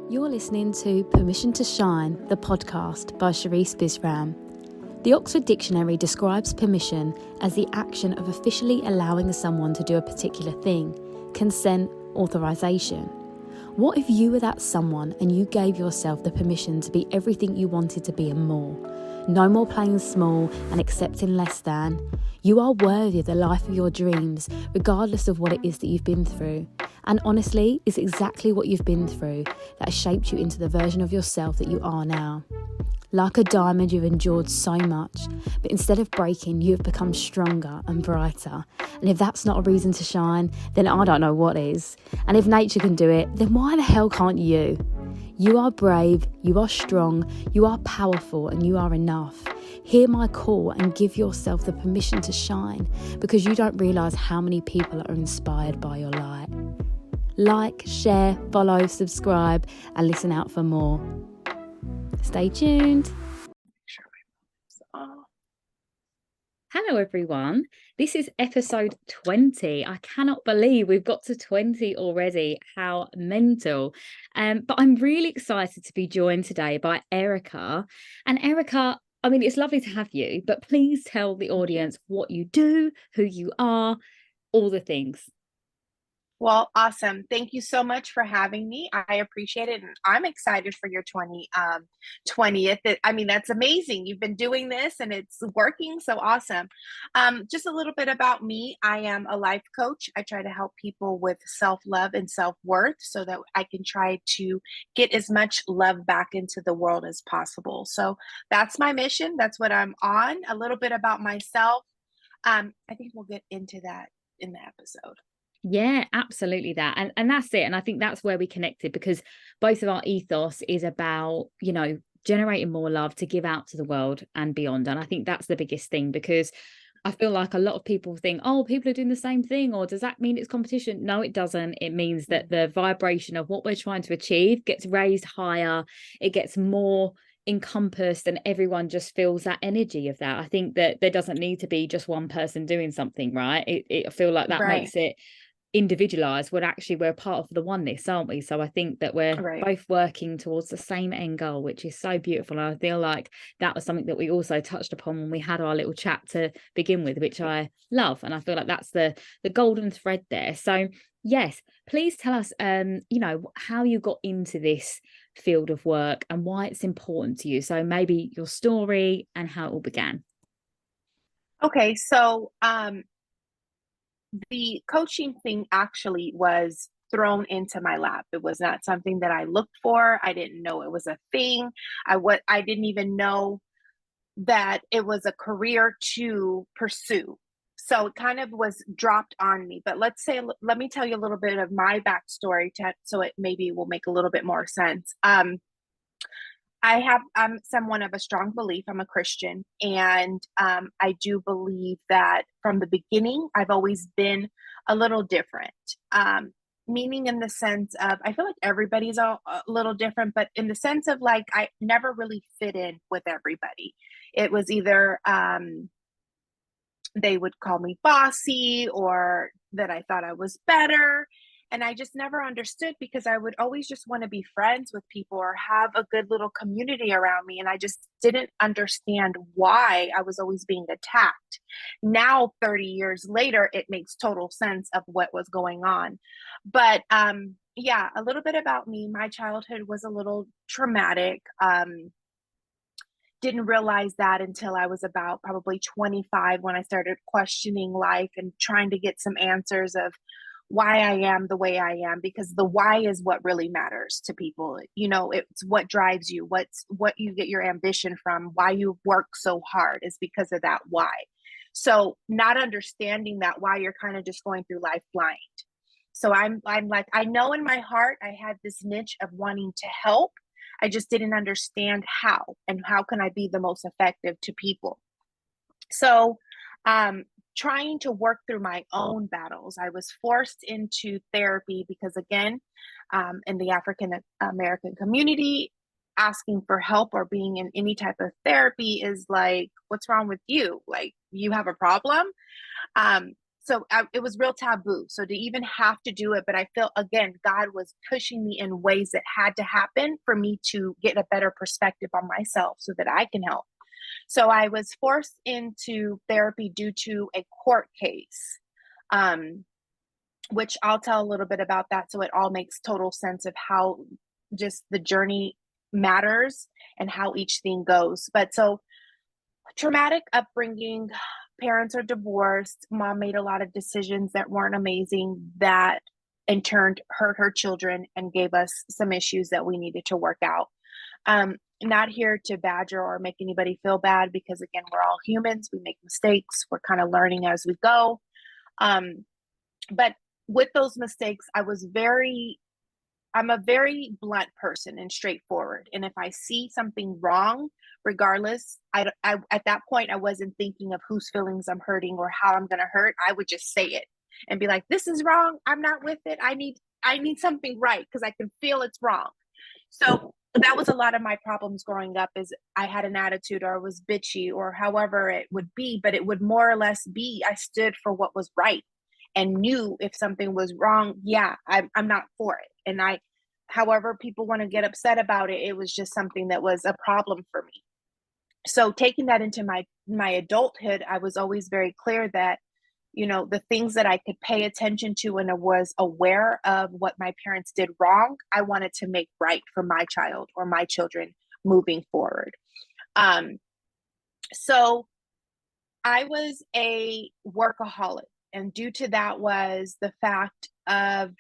You're listening to Permission to Shine, the podcast by Sherisse Bisram. The Oxford Dictionary describes permission as the action of officially allowing someone to do a particular thing, consent, authorization. What if you were that someone and you gave yourself the permission to be everything you wanted to be and more? No more playing small and accepting less than. You are worthy of the life of your dreams, regardless of what it is that you've been through. And honestly, it's exactly what you've been through that has shaped you into the version of yourself that you are now. Like a diamond, you've endured so much, but instead of breaking, you have become stronger and brighter. And if that's not a reason to shine, then I don't know what is. And if nature can do it, then why the hell can't you? You are brave, you are strong, you are powerful, and you are enough. Hear my call and give yourself the permission to shine, because you don't realise how many people are inspired by your light. Like, share, follow, subscribe, and listen out for more. Stay tuned. Hello everyone, this is episode 20. I cannot believe we've got to 20 already. How mental. But I'm really excited to be joined today by Erica. And Erica, I mean, it's lovely to have you, but please tell the audience what you do, who you are, all the things. Well, awesome. Thank you so much for having me. I appreciate it. And I'm excited for your 20th. I mean, that's amazing. You've been doing this and it's working. So awesome. Just a little bit about me. I am a life coach. I try to help people with self-love and self-worth so that I can try to get as much love back into the world as possible. So that's my mission. That's what I'm on. A little bit about myself. I think we'll get into that in the episode. Yeah, absolutely that. And that's it. And I think that's where we connected, because both of our ethos is about, generating more love to give out to the world and beyond. And I think that's the biggest thing, because I feel like a lot of people think, oh, people are doing the same thing, or does that mean it's competition? No, it doesn't. It means that the vibration of what we're trying to achieve gets raised higher. It gets more encompassed, and everyone just feels that energy of that. I think that there doesn't need to be just one person doing something, right? I feel like that makes it individualized, when actually we're part of the oneness, aren't we? So I think that we're both working towards the same end goal, which is so beautiful. And I feel like that was something that we also touched upon when we had our little chat to begin with, which I love. And I feel like that's the golden thread there. So yes, please tell us how you got into this field of work and why it's important to you. So maybe your story and how it all began. Okay, so the coaching thing actually was thrown into my lap. It was not something that I looked for. I didn't know it was a thing. I didn't even know that it was a career to pursue. So it kind of was dropped on me. But let me tell you a little bit of my backstory so it maybe will make a little bit more sense. I'm someone of a strong belief. I'm a Christian, and I do believe that from the beginning, I've always been a little different. Meaning in the sense of, I feel like everybody's a little different, but in the sense of like, I never really fit in with everybody. It was either they would call me bossy, or that I thought I was better. And I just never understood, because I would always just want to be friends with people or have a good little community around me. And I just didn't understand why I was always being attacked. Now, 30 years later, it makes total sense of what was going on. But yeah, a little bit about me. My childhood was a little traumatic. Didn't realize that until I was about probably 25, when I started questioning life and trying to get some answers of why I am the way I am, because the why is what really matters to people. It's what drives you, what you get your ambition from, why you work so hard is because of that why. So not understanding that why, you're kind of just going through life blind. So I'm like, I know in my heart I had this niche of wanting to help. I just didn't understand how, and how can I be the most effective to people. So trying to work through my own battles, I was forced into therapy because, again, in the African American community, asking for help or being in any type of therapy is like, what's wrong with you? Like, you have a problem? it was real taboo. So to even have to do it, but I felt, again, God was pushing me in ways that had to happen for me to get a better perspective on myself so that I can help. So I was forced into therapy due to a court case, which I'll tell a little bit about that. So it all makes total sense of how just the journey matters and how each thing goes. But so traumatic upbringing, parents are divorced, mom made a lot of decisions that weren't amazing, that in turn hurt her children and gave us some issues that we needed to work out. Not here to badger or make anybody feel bad, because again, we're all humans, we make mistakes, we're kind of learning as we go. But with those mistakes, I'm a very blunt person and straightforward. And if I see something wrong, regardless, I at that point, I wasn't thinking of whose feelings I'm hurting or how I'm going to hurt. I would just say it and be like, this is wrong. I'm not with it. I need something right, because I can feel it's wrong. So that was a lot of my problems growing up, is I had an attitude, or I was bitchy, or however it would be, but it would more or less be, I stood for what was right and knew if something was wrong, yeah, I'm not for it. And however people want to get upset about it, it was just something that was a problem for me. So taking that into my adulthood, I was always very clear that, the things that I could pay attention to and I was aware of what my parents did wrong, I wanted to make right for my child or my children moving forward. So I was a workaholic, and due to that was the fact of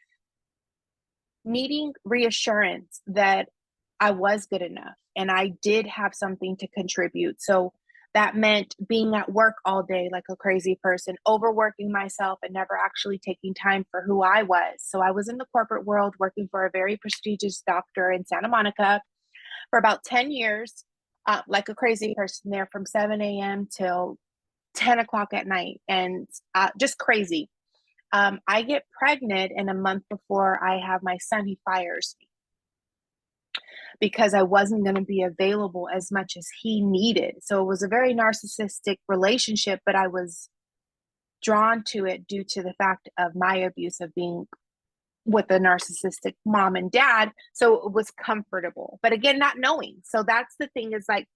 needing reassurance that I was good enough and I did have something to contribute. So that meant being at work all day like a crazy person, overworking myself and never actually taking time for who I was. So I was in the corporate world working for a very prestigious doctor in Santa Monica for about 10 years, like a crazy person there from 7 a.m. till 10 o'clock at night, and just crazy. I get pregnant, and a month before I have my son, he fires me because I wasn't going to be available as much as he needed. So it was a very narcissistic relationship, but I was drawn to it due to the fact of my abuse of being with a narcissistic mom and dad. So it was comfortable, but again, not knowing. So that's the thing, is like,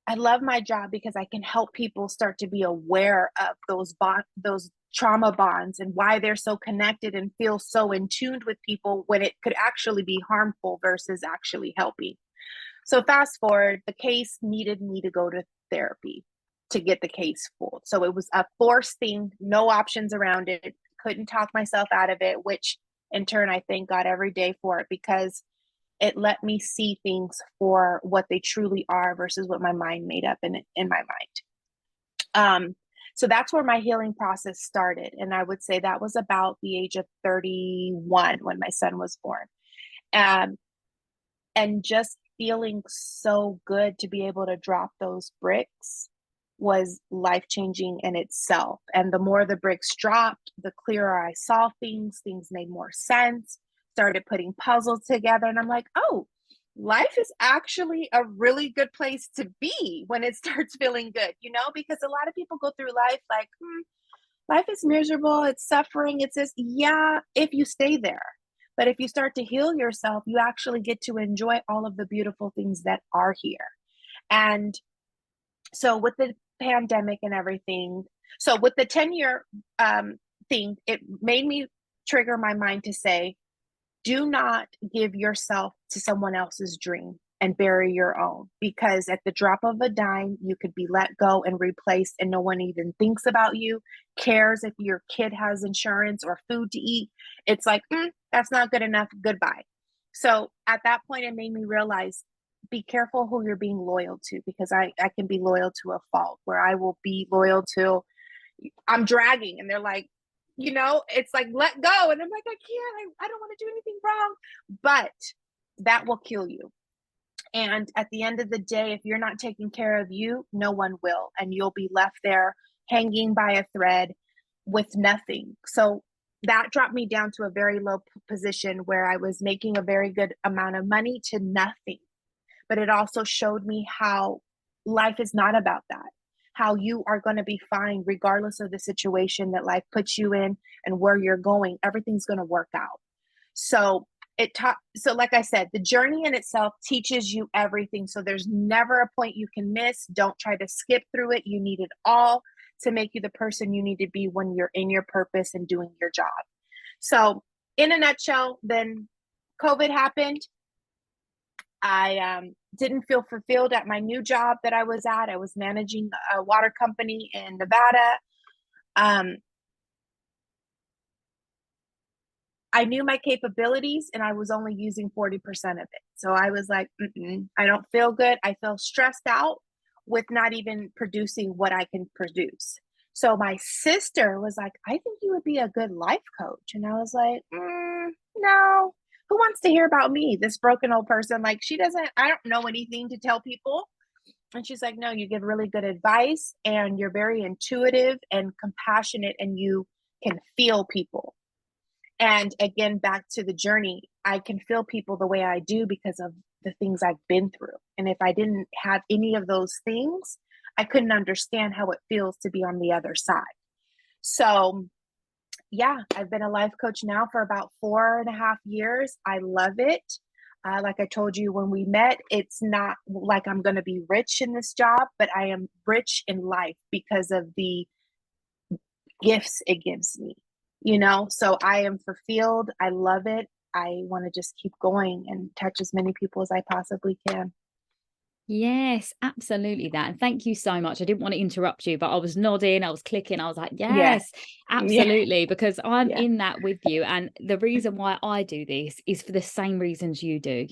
I love my job because I can help people start to be aware of those trauma bonds and why they're so connected and feel so in tune with people when it could actually be harmful versus actually helping. So fast forward, the case needed me to go to therapy to get the case full. So it was a forced thing, no options around it. Couldn't talk myself out of it, which in turn, I thank God every day for it, because it let me see things for what they truly are versus what my mind made up in my mind. So that's where my healing process started. And I would say that was about the age of 31 when my son was born. And just feeling so good to be able to drop those bricks was life-changing in itself. And the more the bricks dropped, the clearer I saw things made more sense, started putting puzzles together. And I'm like, oh, life is actually a really good place to be when it starts feeling good, because a lot of people go through life like, life is miserable, it's suffering, it's this. Yeah, if you stay there. But if you start to heal yourself, you actually get to enjoy all of the beautiful things that are here. And so with the pandemic and everything, so with the 10-year thing, it made me trigger my mind to say, do not give yourself to someone else's dream and bury your own, because at the drop of a dime, you could be let go and replaced, and no one even thinks about you, cares if your kid has insurance or food to eat. It's like, that's not good enough. Goodbye. So at that point, it made me realize, be careful who you're being loyal to, because I can be loyal to a fault, where I will be loyal to, I'm dragging, and they're like, it's like, let go. And I'm like, I don't want to do anything wrong, but that will kill you. And at the end of the day, if you're not taking care of you, no one will. And you'll be left there hanging by a thread with nothing. So that dropped me down to a very low position where I was making a very good amount of money to nothing. But it also showed me how life is not about that. how you are going to be fine regardless of the situation that life puts you in and where you're going. Everything's going to work out. So so like I said, the journey in itself teaches you everything. So there's never a point you can miss. Don't try to skip through it. You need it all to make you the person you need to be when you're in your purpose and doing your job. So in a nutshell, then COVID happened. I didn't feel fulfilled at my new job that I was at. I was managing a water company in Nevada. I knew my capabilities and I was only using 40% of it. So I was like, I don't feel good. I feel stressed out with not even producing what I can produce. So my sister was like, I think you would be a good life coach. And I was like, no, who wants to hear about me? This broken old person. Like I don't know anything to tell people. And she's like, no, you give really good advice and you're very intuitive and compassionate and you can feel people. And again, back to the journey, I can feel people the way I do because of the things I've been through. And if I didn't have any of those things, I couldn't understand how it feels to be on the other side. So yeah, I've been a life coach now for about 4.5 years. I love it. Like I told you when we met, it's not like I'm going to be rich in this job, but I am rich in life because of the gifts it gives me, so I am fulfilled. I love it. I want to just keep going and touch as many people as I possibly can. Yes, absolutely that. And thank you so much. I didn't want to interrupt you, but I was nodding, I was clicking, I was like, Yeah. yes, absolutely, because I'm Yeah. in that with you. And the reason why I do this is for the same reasons you do,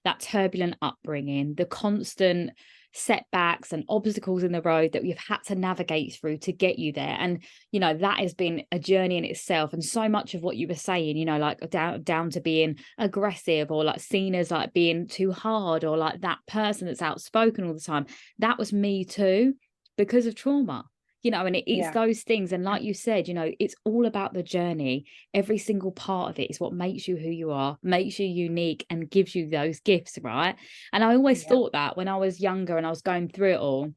that turbulent upbringing, the constant setbacks and obstacles in the road that we've had to navigate through to get you there. And that has been a journey in itself. And so much of what you were saying, like down to being aggressive or like seen as like being too hard or like that person that's outspoken all the time, that was me too, because of trauma. And it's those things. And like you said, it's all about the journey. Every single part of it is what makes you who you are, makes you unique, and gives you those gifts, right? And I always thought that when I was younger and I was going through it all,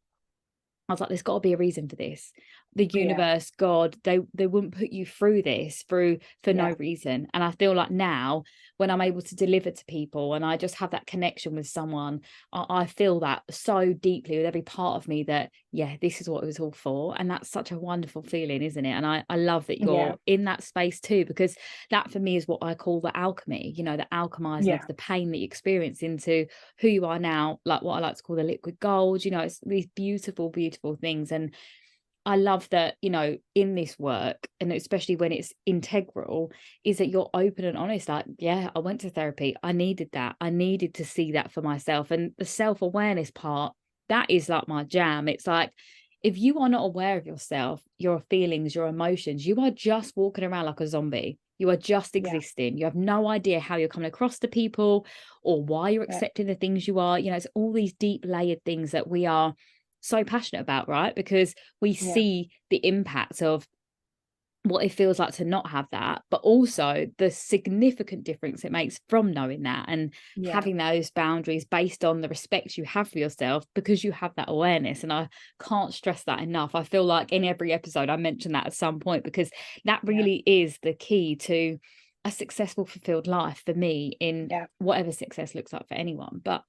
I was like, there's got to be a reason for this. The universe, God, they wouldn't put you through this for no reason. And I feel like now when I'm able to deliver to people and I just have that connection with someone, I feel that so deeply with every part of me that, this is what it was all for. And that's such a wonderful feeling, isn't it? And I love that you're in that space too, because that for me is what I call the alchemy, the alchemizing of the pain that you experience into who you are now, like what I like to call the liquid gold. It's these beautiful, beautiful things. And I love that, in this work, and especially when it's integral, is that you're open and honest. Like, I went to therapy. I needed that. I needed to see that for myself. And the self-awareness part, that is like my jam. It's like, if you are not aware of yourself, your feelings, your emotions, you are just walking around like a zombie. You are just existing. You have no idea how you're coming across to people or why you're accepting the things you are. It's all these deep layered things that we are so passionate about, right? Because we see the impact of what it feels like to not have that, but also the significant difference it makes from knowing that and having those boundaries based on the respect you have for yourself, because you have that awareness. And I can't stress that enough. I feel like in every episode I mention that at some point, because that really is the key to a successful, fulfilled life for me, in whatever success looks like for anyone. But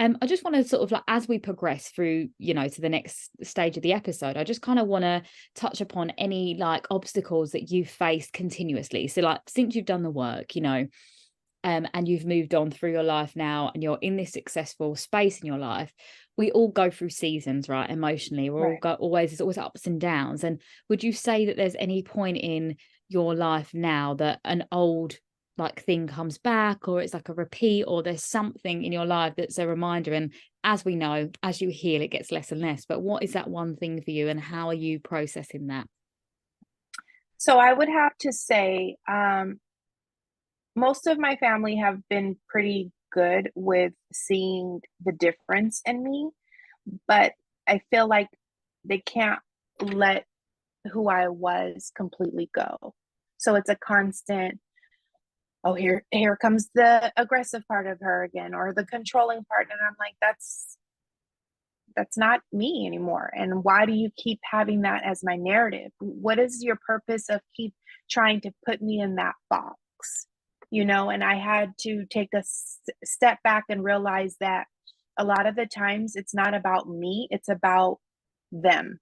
I just want to sort of, like, as we progress through, to the next stage of the episode, I just kind of want to touch upon any like obstacles that you've faced continuously. So like since you've done the work, and you've moved on through your life now and you're in this successful space in your life, we all go through seasons, right? Emotionally, there's always ups and downs. And would you say that there's any point in your life now that an old like thing comes back, or it's like a repeat, or there's something in your life that's a reminder? And as we know, as you heal, it gets less and less. But what is that one thing for you, and how are you processing that? So I would have to say, most of my family have been pretty good with seeing the difference in me, but I feel like they can't let who I was completely go. So it's a constant, oh, here comes the aggressive part of her again, or the controlling part. And I'm like, that's not me anymore. And why do you keep having that as my narrative? What is your purpose of keep trying to put me in that box? And I had to take a step back and realize that a lot of the times it's not about me, it's about them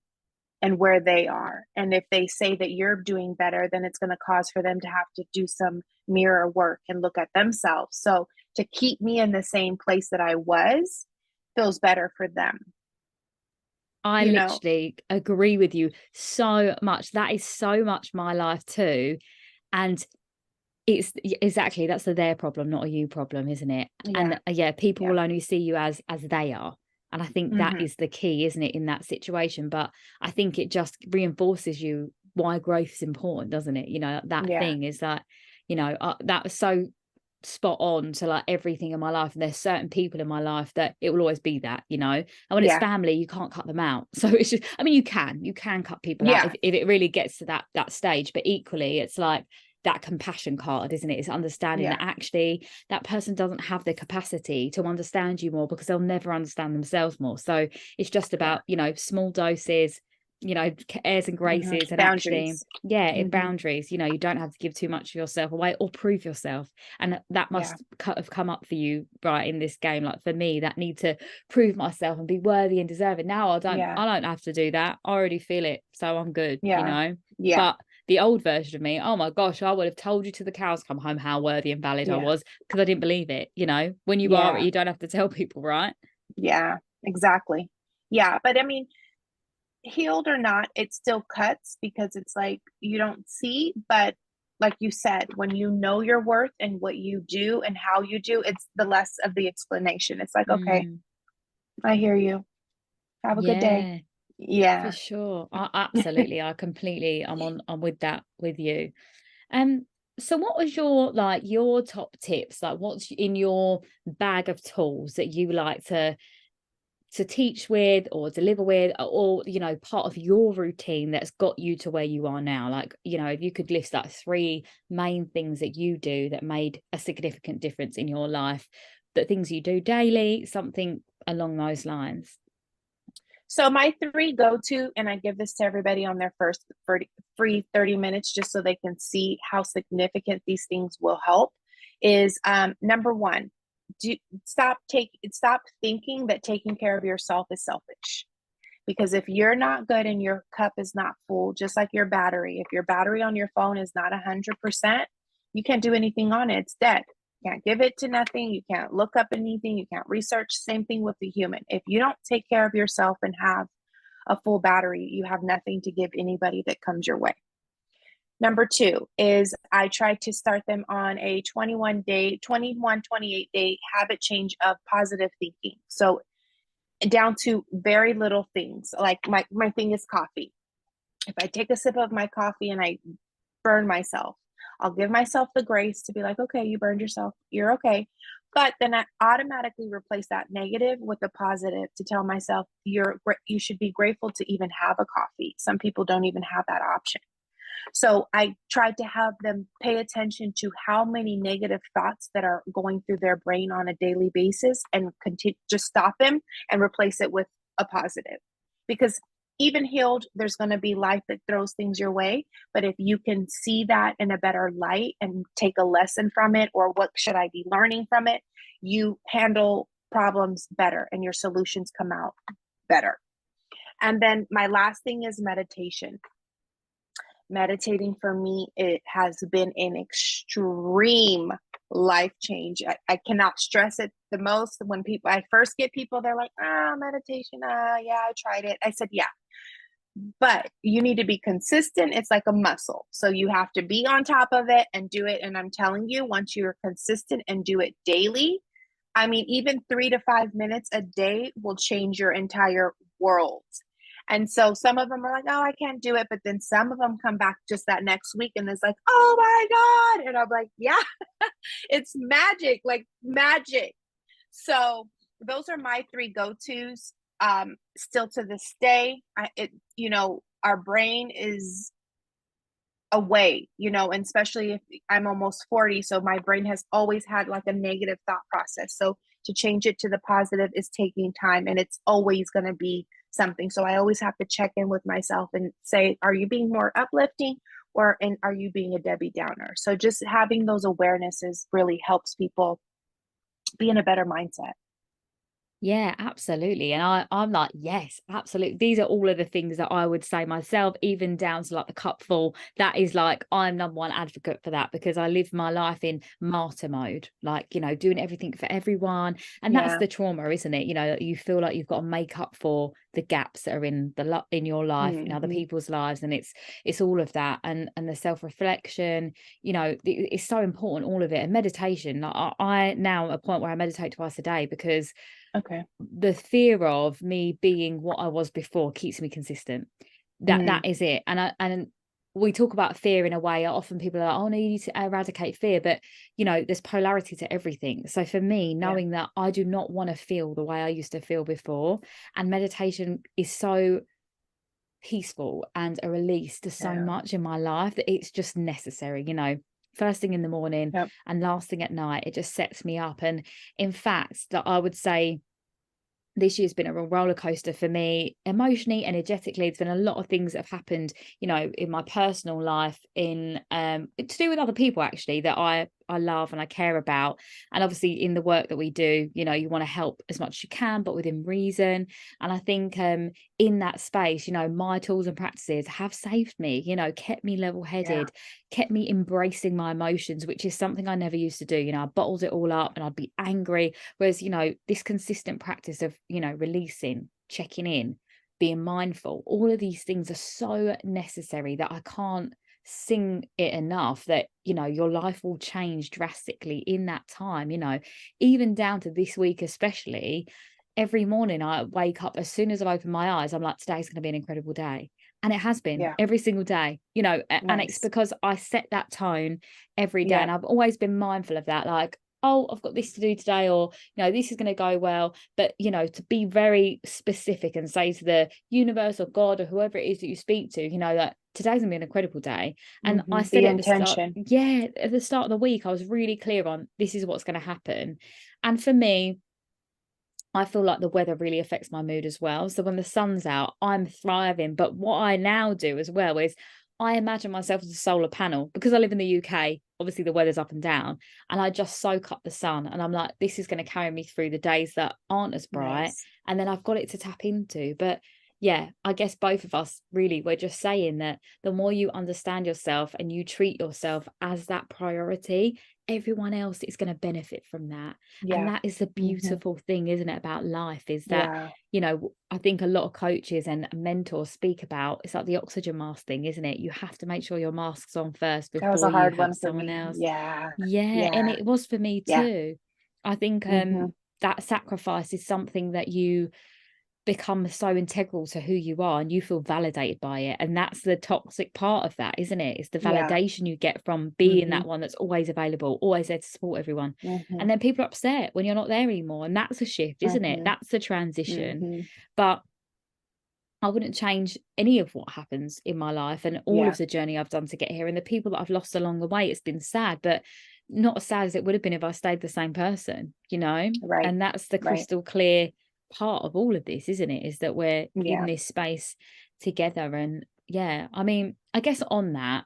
and where they are. And if they say that you're doing better, then it's going to cause for them to have to do some mirror work and look at themselves. So to keep me in the same place that I was feels better for them. I literally agree with you so much. That is so much my life too. And it's exactly, that's their problem, not a you problem, isn't it? Yeah. And people will only see you as they are. And I think that Mm-hmm. is the key, isn't it, in that situation? But I think it just reinforces you why growth is important, doesn't it? That thing is that, that was so spot on to like everything in my life. And there's certain people in my life that it will always be that, and when it's family, you can't cut them out. So it's just, I mean, you can cut people out if it really gets to that stage. But equally, it's like that compassion card, isn't it? It's understanding that actually that person doesn't have the capacity to understand you more because they'll never understand themselves more. So it's just about, small doses, airs and graces, and boundaries. actually, boundaries. You don't have to give too much of yourself away or prove yourself. And that must have come up for you, right, in this game. Like for me, that need to prove myself and be worthy and deserving. Now I don't have to do that. I already feel it, so I'm good. But the old version of me, oh my gosh, I would have told you to the cows come home how worthy and valid I was, because I didn't believe it. When you are, you don't have to tell people, right? Yeah, exactly. Yeah, but I mean, healed or not, it still cuts because it's like you don't see, but like you said, when you know your worth and what you do and how you do, it's the less of the explanation. It's like, okay, I hear you. Have a good day. Yeah, for sure. Absolutely. I'm with that with you. So what was your top tips? Like what's in your bag of tools that you like to teach with or deliver with, or part of your routine that's got you to where you are now? Like, if you could list like 3 main things that you do that made a significant difference in your life, that things you do daily, something along those lines. So my 3 go-to, and I give this to everybody on their first free 30 minutes just so they can see how significant these things will help, is number 1, stop thinking that taking care of yourself is selfish. Because if you're not good and your cup is not full, just like your battery, if your battery on your phone is not 100%, you can't do anything on it. It's dead. You can't give it to nothing. You can't look up anything. You can't research. Same thing with the human. If you don't take care of yourself and have a full battery, you have nothing to give anybody that comes your way. Number 2 is I try to start them on a 28 day habit change of positive thinking. So down to very little things. Like my thing is coffee. If I take a sip of my coffee and I burn myself, I'll give myself the grace to be like, okay, you burned yourself, you're okay. But then I automatically replace that negative with a positive to tell myself you should be grateful to even have a coffee. Some people don't even have that option. So I tried to have them pay attention to how many negative thoughts that are going through their brain on a daily basis and just stop them and replace it with a positive. Because even healed, there's going to be life that throws things your way. But if you can see that in a better light and take a lesson from it, or what should I be learning from it, you handle problems better and your solutions come out better. And then my last thing is meditation. Meditating for me, it has been an extreme life change. I cannot stress it the most. When I first get people, they're like, meditation. Yeah, I tried it. I said, yeah, but you need to be consistent. It's like a muscle. So you have to be on top of it and do it. And I'm telling you, once you're consistent and do it daily, I mean, even 3 to 5 minutes a day will change your entire world. And so some of them are like, oh, I can't do it. But then some of them come back just that next week and it's like, oh my God. And I'm like, yeah, it's magic, like magic. So those are my 3 go-tos. Still to this day, our brain is away, you know, and especially if I'm almost 40, so my brain has always had like a negative thought process. So to change it to the positive is taking time, and it's always going to be something. So I always have to check in with myself and say, are you being more uplifting, or and are you being a Debbie Downer? So just having those awarenesses really helps people be in a better mindset. Yeah, absolutely. And I'm like, yes, absolutely. These are all of the things that I would say myself, even down to like the cup full. That is like, I'm number one advocate for that, because I live my life in martyr mode, like, you know, doing everything for everyone. And that's Yeah. the trauma, isn't it? You know, you feel like you've got to make up for the gaps that are in in your life, in other Mm-hmm. people's lives. And it's all of that. And the self-reflection, you know, it's so important, all of it. And meditation, like I now at a point where I meditate twice a day, because Okay. the fear of me being what I was before keeps me consistent. That is it. And we talk about fear in a way, often people are like, oh no, you need to eradicate fear, but you know, there's polarity to everything. So for me, Yeah. knowing that I do not want to feel the way I used to feel before, and meditation is so peaceful and a release to so Yeah. much in my life, that it's just necessary, you know, first thing in the morning Yep. and last thing at night. It just sets me up. And in fact, that I would say this year's been a real roller coaster for me, emotionally, energetically. There's been a lot of things that have happened, you know, in my personal life, in to do with other people actually, that I love and I care about. And obviously in the work that we do, you know, you want to help as much as you can, but within reason. And I think in that space, you know, my tools and practices have saved me, you know, kept me Yeah. level-headed, kept me embracing my emotions, which is something I never used to do. You know, I bottled it all up and I'd be angry. Whereas, you know, this consistent practice of, you know, releasing, checking in, being mindful, all of these things are so necessary that I can't sing it enough, that, you know, your life will change drastically in that time, you know, even down to this week, especially. Every morning I wake up, as soon as I open my eyes, I'm like, today's going to be an incredible day. And it has been Yeah. every single day, you know, and it's Nice. because I set that tone every day. Yeah. And I've always been mindful of that. Like, oh, I've got this to do today, or, you know, this is going to go well. But, you know, to be very specific and say to the universe or God or whoever it is that you speak to, you know, that today's going to be an incredible day. And I Mm-hmm. said The it at the start. intention. Yeah. At the start of the week, I was really clear on this is what's going to happen. And for me, I feel like the weather really affects my mood as well. So when the sun's out, I'm thriving. But what I now do as well is I imagine myself as a solar panel, because I live in the UK. Obviously, the weather's up and down, and I just soak up the sun. And I'm like, this is going to carry me through the days that aren't as bright. Nice. And then I've got it to tap into. But yeah, I guess both of us really, we're just saying that the more you understand yourself and you treat yourself as that priority, everyone else is going to benefit from that. And Yeah. that is the Mm-hmm. beautiful thing, isn't it, about life, is that, Yeah. you know, I think a lot of coaches and mentors speak about, it's like the oxygen mask thing, isn't it? You have to make sure your mask's on first That was before a you hard help one for someone me. else. Yeah. Yeah, and Yeah. it was for me Yeah. too. I think Mm-hmm. that sacrifice is something that you become so integral to who you are, and you feel validated by it. And that's the toxic part of that, isn't it? It's the Yeah. validation you get from being Mm-hmm. that one that's always available, always there to support everyone. Mm-hmm. And then people are upset when you're not there anymore. And that's a shift, isn't it? Mm-hmm. That's a transition. Mm-hmm. But I wouldn't change any of what happens in my life and all Yeah. of the journey I've done to get here. And the people that I've lost along the way, it's been sad, but not as sad as it would have been if I stayed the same person, you know? Right. And that's the Right. crystal clear part of all of this, isn't it? Is that we're in Yeah. this space together. And yeah, I mean, I guess on that,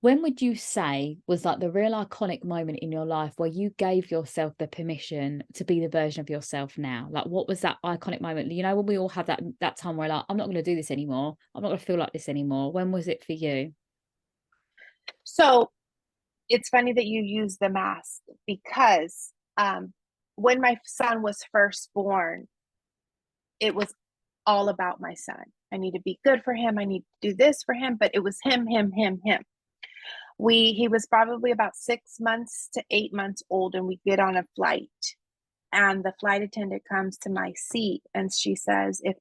when would you say was like the real iconic moment in your life where you gave yourself the permission to be the version of yourself now? Like, what was that iconic moment? You know, when we all have that time where like, I'm not going to do this anymore. I'm not going to feel like this anymore. When was it for you? So it's funny that you use the mask, because when my son was first born, it was all about my son. I need to be good for him. I need to do this for him. But it was him, him, him, him. He was probably about 6 months to 8 months old, and we get on a flight, and the flight attendant comes to my seat and she says, if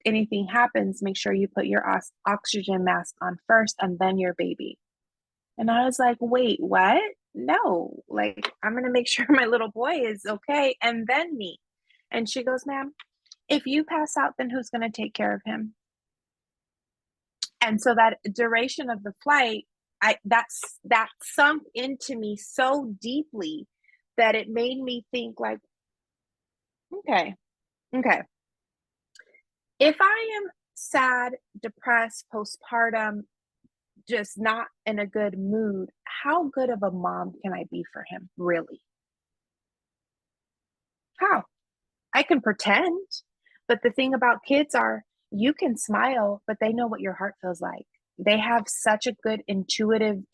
anything happens, make sure you put your oxygen mask on first and then your baby. And I was like, wait, what? No, like, I'm going to make sure my little boy is okay and then me. And she goes, ma'am, if you pass out, then who's going to take care of him? And so that duration of the flight, that sunk into me so deeply that it made me think like, okay, okay. If I am sad, depressed, postpartum, just not in a good mood, how good of a mom can I be for him, really? How? I can pretend, but the thing about kids are you can smile, but they know what your heart feels like. They have such a good intuition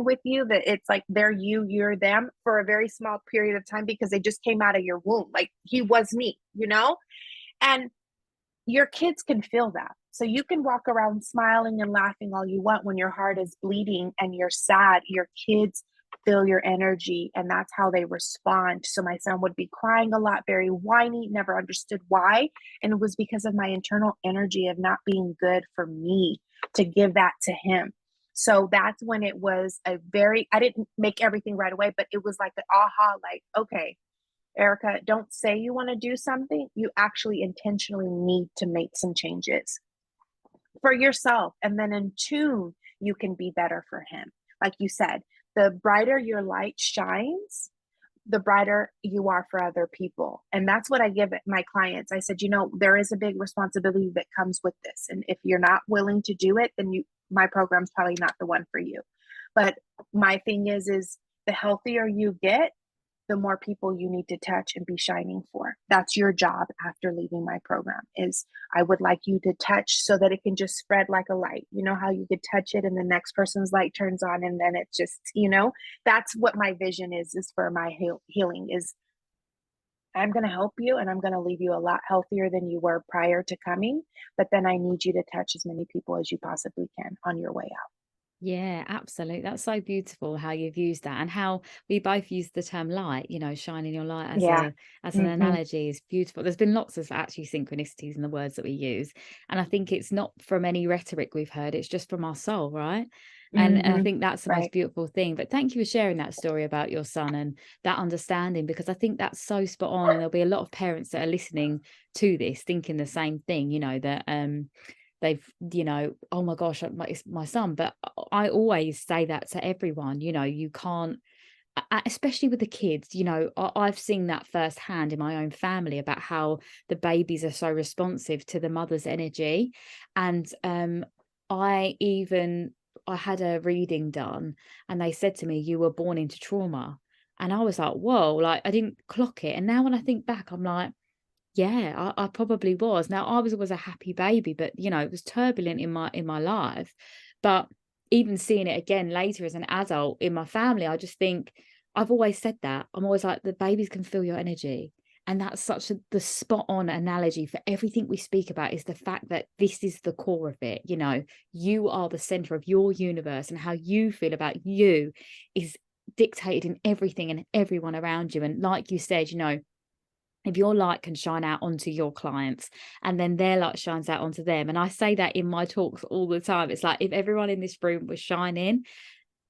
with you that it's like they're you, you're them for a very small period of time because they just came out of your womb. Like he was me, you know? And your kids can feel that. So you can walk around smiling and laughing all you want when your heart is bleeding and you're sad. Your kids feel your energy and that's how they respond. So my son would be crying a lot, very whiny, never understood why. And it was because of my internal energy of not being good for me to give that to him. So that's when it was I didn't make everything right away, but it was like an aha, like, okay, Erica, don't say you want to do something. You actually intentionally need to make some changes for yourself. And then in tune, you can be better for him. Like you said, the brighter your light shines, the brighter you are for other people. And that's what I give my clients. I said, there is a big responsibility that comes with this. And if you're not willing to do it, then my program's probably not the one for you. But my thing is the healthier you get, the more people you need to touch and be shining for. That's your job after leaving my program is I would like you to touch so that it can just spread like a light. You know how you could touch it and the next person's light turns on and then it just, that's what my vision is for my healing is I'm going to help you and I'm going to leave you a lot healthier than you were prior to coming. But then I need you to touch as many people as you possibly can on your way out. Yeah, absolutely. That's so beautiful how you've used that and how we both use the term light, shining your light Yeah. as an Mm-hmm. analogy is beautiful. There's been lots of actually synchronicities in the words that we use. And I think it's not from any rhetoric we've heard, it's just from our soul, right? And I Mm-hmm. think that's the most Right. beautiful thing. But thank you for sharing that story about your son and that understanding, because I think that's so spot on. And there'll be a lot of parents that are listening to this thinking the same thing, that they've, oh my gosh, it's my son. But I always say that to everyone, you can't, especially with the kids, I've seen that firsthand in my own family about how the babies are so responsive to the mother's energy. And I had a reading done and they said to me, you were born into trauma. And I was like, whoa, like I didn't clock it. And now when I think back, I'm like, yeah, I probably was. Now I was always a happy baby, but it was turbulent in my life. But even seeing it again later as an adult in my family, I just think I've always said that. I'm always like, the babies can feel your energy. And that's the spot on analogy for everything we speak about is the fact that this is the core of it. You are the center of your universe and how you feel about you is dictated in everything and everyone around you. And like you said, if your light can shine out onto your clients and then their light shines out onto them. And I say that in my talks all the time. It's like if everyone in this room was shining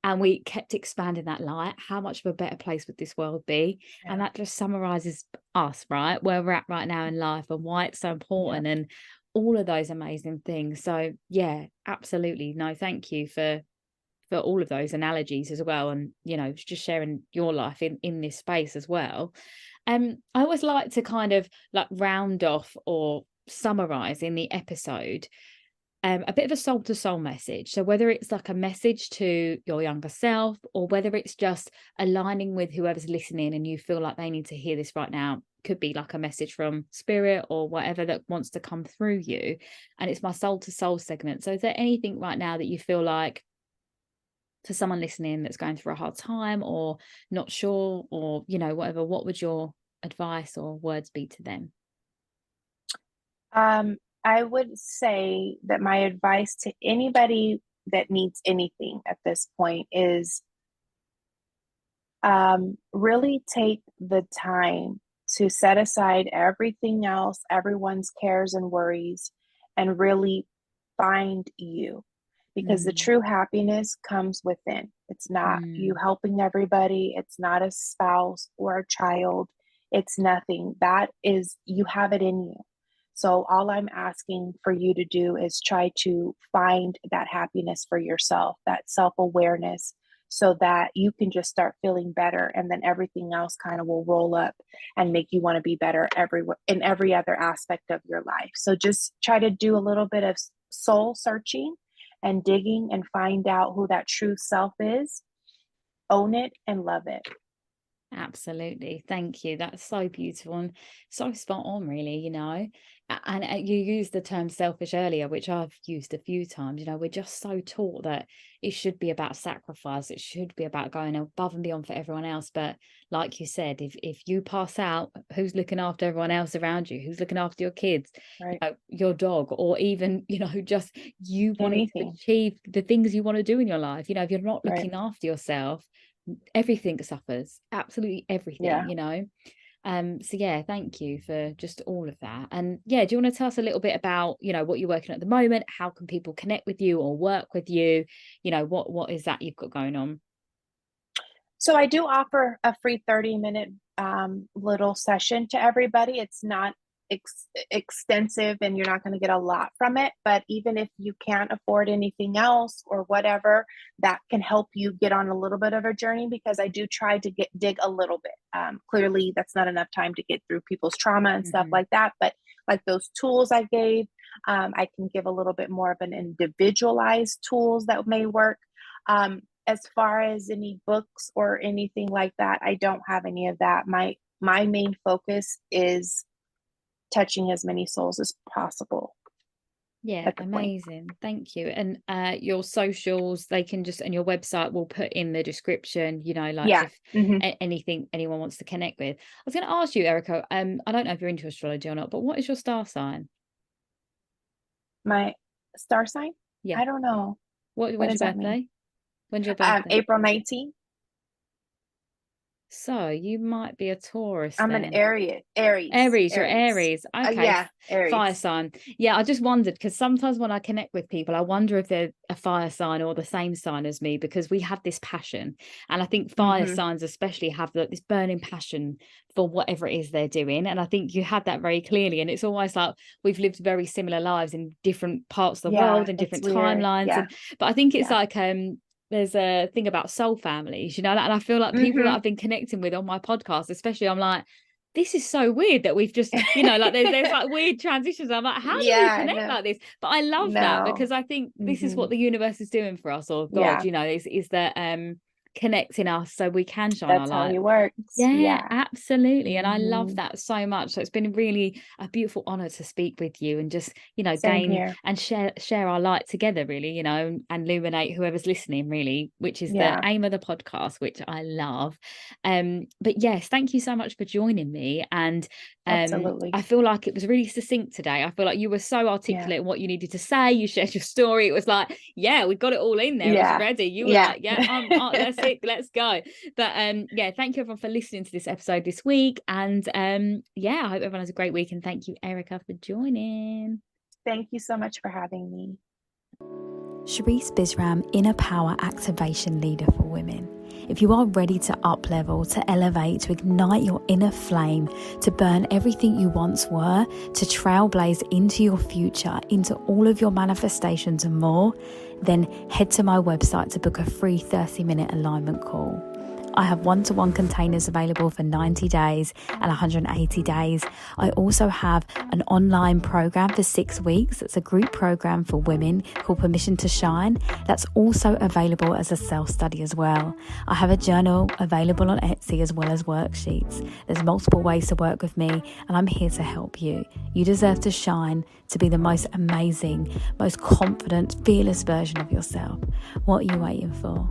and we kept expanding that light, how much of a better place would this world be? Yeah. And that just summarizes us, right? Where we're at right now in life and why it's so important and all of those amazing things. So yeah, absolutely. No, thank you for all of those analogies as well. And, just sharing your life in this space as well. I always like to kind of like round off or summarize in the episode a bit of a soul to soul message. So whether it's like a message to your younger self or whether it's just aligning with whoever's listening and you feel like they need to hear this right now, could be like a message from spirit or whatever that wants to come through you. And it's my soul to soul segment. So is there anything right now that you feel like for someone listening that's going through a hard time or not sure or, whatever, what would your advice or words be to them? I would say that my advice to anybody that needs anything at this point is really take the time to set aside everything else, everyone's cares and worries, and really find you. Because the true happiness comes within. It's not you helping everybody. It's not a spouse or a child. It's nothing. That is, you have it in you. So all I'm asking for you to do is try to find that happiness for yourself, that self-awareness, so that you can just start feeling better, and then everything else kind of will roll up and make you want to be better in every other aspect of your life. So just try to do a little bit of soul searching and digging and find out who that true self is. Own it and love it. Absolutely. Thank you. That's so beautiful and so spot on, really, And you used the term selfish earlier, which I've used a few times. We're just so taught that it should be about sacrifice. It should be about going above and beyond for everyone else. But like you said, if you pass out, who's looking after everyone else around you? Who's looking after your kids, Right. your dog, or even, just you wanting to Anything. achieve the things you want to do in your life? If you're not Right. looking after yourself, everything suffers, absolutely everything. Yeah. So yeah, thank you for just all of that. And yeah, do you want to tell us a little bit about what you're working on at the moment? How can people connect with you or work with you? What is that you've got going on? So I do offer a free 30-minute little session to everybody. It's not extensive, and you're not going to get a lot from it. But even if you can't afford anything else or whatever, that can help you get on a little bit of a journey, because I do try to dig a little bit. Clearly, that's not enough time to get through people's trauma and stuff like that. But like those tools I gave, I can give a little bit more of an individualized tools that may work. As far as any books or anything like that, I don't have any of that. My main focus is touching as many souls as possible. Yeah, amazing. Thank you. And your socials, they can just, and your website will put in the description, if anything anyone wants to connect with. I was going to ask you, Erica, I don't know if you're into astrology or not, but what is your star sign? My star sign? Yeah. I don't know. When's your birthday? When's your birthday? April 19th. So you might be a Taurus. I'm then. an Aries. You're Aries. Okay. Yeah, Aries. Fire sign. Yeah, I just wondered, because sometimes when I connect with people, I wonder if they're a fire sign or the same sign as me, because we have this passion. And I think fire signs especially have this burning passion for whatever it is they're doing. And I think you had that very clearly. And it's almost like we've lived very similar lives in different parts of the world and different timelines. Yeah. But I think it's like there's a thing about soul families, and I feel like people that I've been connecting with on my podcast, especially, I'm like, this is so weird that we've just, like there's like weird transitions. I'm like, how do we connect like this? But I love that, because I think this is what the universe is doing for us, or God, is that connecting us so we can shine our light. That's how he works. Yeah, absolutely. And I love that so much. So it's been really a beautiful honor to speak with you and just, gain and share our light together, really, and illuminate whoever's listening, really, which is the aim of the podcast, which I love. But yes, thank you so much for joining me. And absolutely. I feel like it was really succinct today. I feel like you were so articulate in what you needed to say. You shared your story. It was like, we got it all in there. It was ready. You were like, let's go. But thank you everyone for listening to this episode this week. And I hope everyone has a great week. And thank you, Erica, for joining. Thank you so much for having me. Sherisse Bisram, Inner Power Activation Leader for Women. If you are ready to up-level, to elevate, to ignite your inner flame, to burn everything you once were, to trailblaze into your future, into all of your manifestations and more, then head to my website to book a free 30-minute alignment call. I have one-to-one containers available for 90 days and 180 days. I also have an online program for 6 weeks. It's a group program for women called Permission to Shine. That's also available as a self-study as well. I have a journal available on Etsy as well as worksheets. There's multiple ways to work with me, and I'm here to help you. You deserve to shine, to be the most amazing, most confident, fearless version of yourself. What are you waiting for?